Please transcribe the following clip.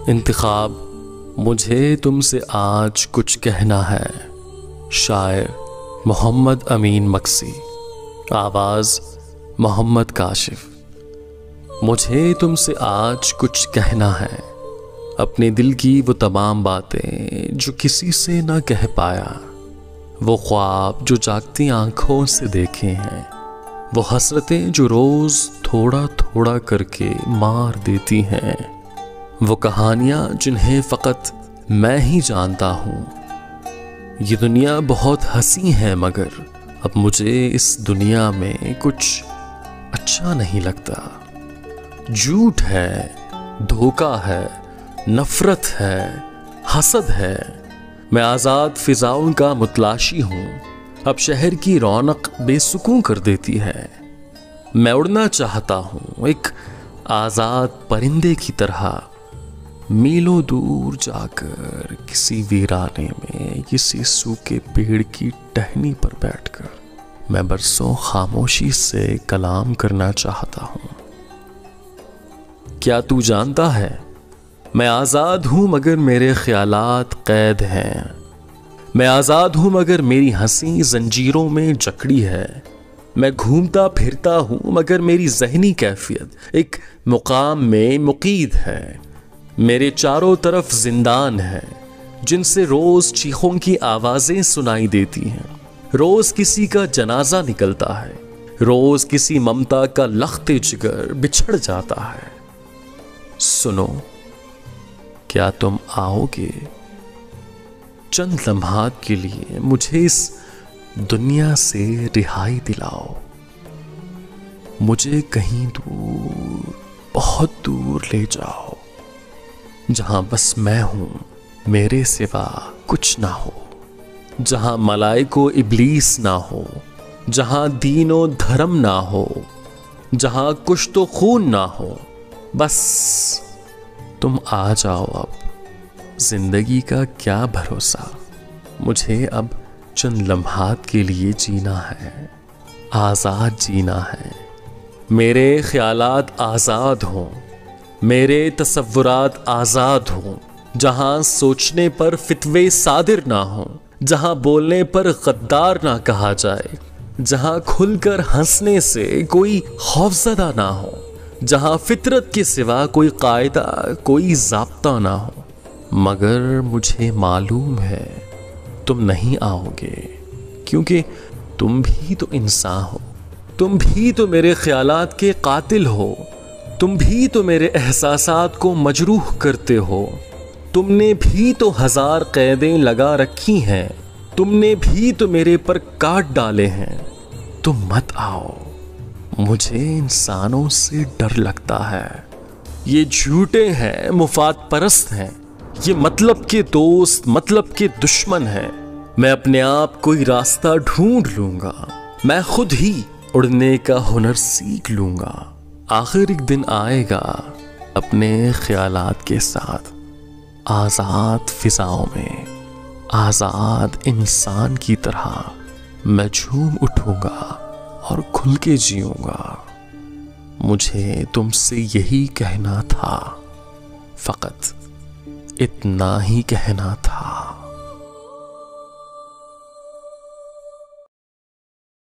انتخاب مجھے تم سے آج کچھ کہنا ہے. شاعر محمد امین مکسی. آواز محمد کاشف. مجھے تم سے آج کچھ کہنا ہے، اپنے دل کی وہ تمام باتیں جو کسی سے نہ کہہ پایا، وہ خواب جو جاگتی آنکھوں سے دیکھے ہیں، وہ حسرتیں جو روز تھوڑا تھوڑا کر کے مار دیتی ہیں، وہ کہانیاں جنہیں فقط میں ہی جانتا ہوں. یہ دنیا بہت ہنسی ہے مگر اب مجھے اس دنیا میں کچھ اچھا نہیں لگتا. جھوٹ ہے، دھوکہ ہے، نفرت ہے، حسد ہے. میں آزاد فضاؤں کا متلاشی ہوں. اب شہر کی رونق بے سکون کر دیتی ہے. میں اڑنا چاہتا ہوں ایک آزاد پرندے کی طرح، میلوں دور جا کر کسی ویرانے میں کسی سوکھے پیڑ کی ٹہنی پر بیٹھ کر میں برسوں خاموشی سے کلام کرنا چاہتا ہوں. کیا تو جانتا ہے میں آزاد ہوں مگر میرے خیالات قید ہیں. میں آزاد ہوں مگر میری ہنسی زنجیروں میں جکڑی ہے. میں گھومتا پھرتا ہوں مگر میری ذہنی کیفیت ایک مقام میں مقید ہے. میرے چاروں طرف زندان ہے جن سے روز چیخوں کی آوازیں سنائی دیتی ہیں. روز کسی کا جنازہ نکلتا ہے، روز کسی ممتا کا لخت جگر بچھڑ جاتا ہے. سنو، کیا تم آؤ گے؟ چند لمحات کے لیے مجھے اس دنیا سے رہائی دلاؤ. مجھے کہیں دور، بہت دور لے جاؤ، جہاں بس میں ہوں، میرے سوا کچھ نہ ہو. جہاں ملائک و ابلیس نہ ہو، جہاں دین و دھرم نہ ہو، جہاں کشت و خون نہ ہو. بس تم آ جاؤ. اب زندگی کا کیا بھروسہ، مجھے اب چند لمحات کے لیے جینا ہے، آزاد جینا ہے. میرے خیالات آزاد ہوں، میرے تصورات آزاد ہوں. جہاں سوچنے پر فتوے صادر نہ ہوں، جہاں بولنے پر غدار نہ کہا جائے، جہاں کھل کر ہنسنے سے کوئی خوفزدہ نہ ہو، جہاں فطرت کے سوا کوئی قاعدہ، کوئی ضابطہ نہ ہو. مگر مجھے معلوم ہے تم نہیں آؤ گے، کیونکہ تم بھی تو انسان ہو. تم بھی تو میرے خیالات کے قاتل ہو. تم بھی تو میرے احساسات کو مجروح کرتے ہو. تم نے بھی تو ہزار قیدیں لگا رکھی ہیں. تم نے بھی تو میرے پر کاٹ ڈالے ہیں. تم مت آؤ. مجھے انسانوں سے ڈر لگتا ہے. یہ جھوٹے ہیں، مفاد پرست ہیں. یہ مطلب کے دوست، مطلب کے دشمن ہیں. میں اپنے آپ کوئی راستہ ڈھونڈ لوں گا. میں خود ہی اڑنے کا ہنر سیکھ لوں گا. آخر ایک دن آئے گا اپنے خیالات کے ساتھ، آزاد فضاؤں میں، آزاد انسان کی طرح میں جھوم اٹھوں گا اور کھل کے جیوں گا. مجھے تم سے یہی کہنا تھا، فقط اتنا ہی کہنا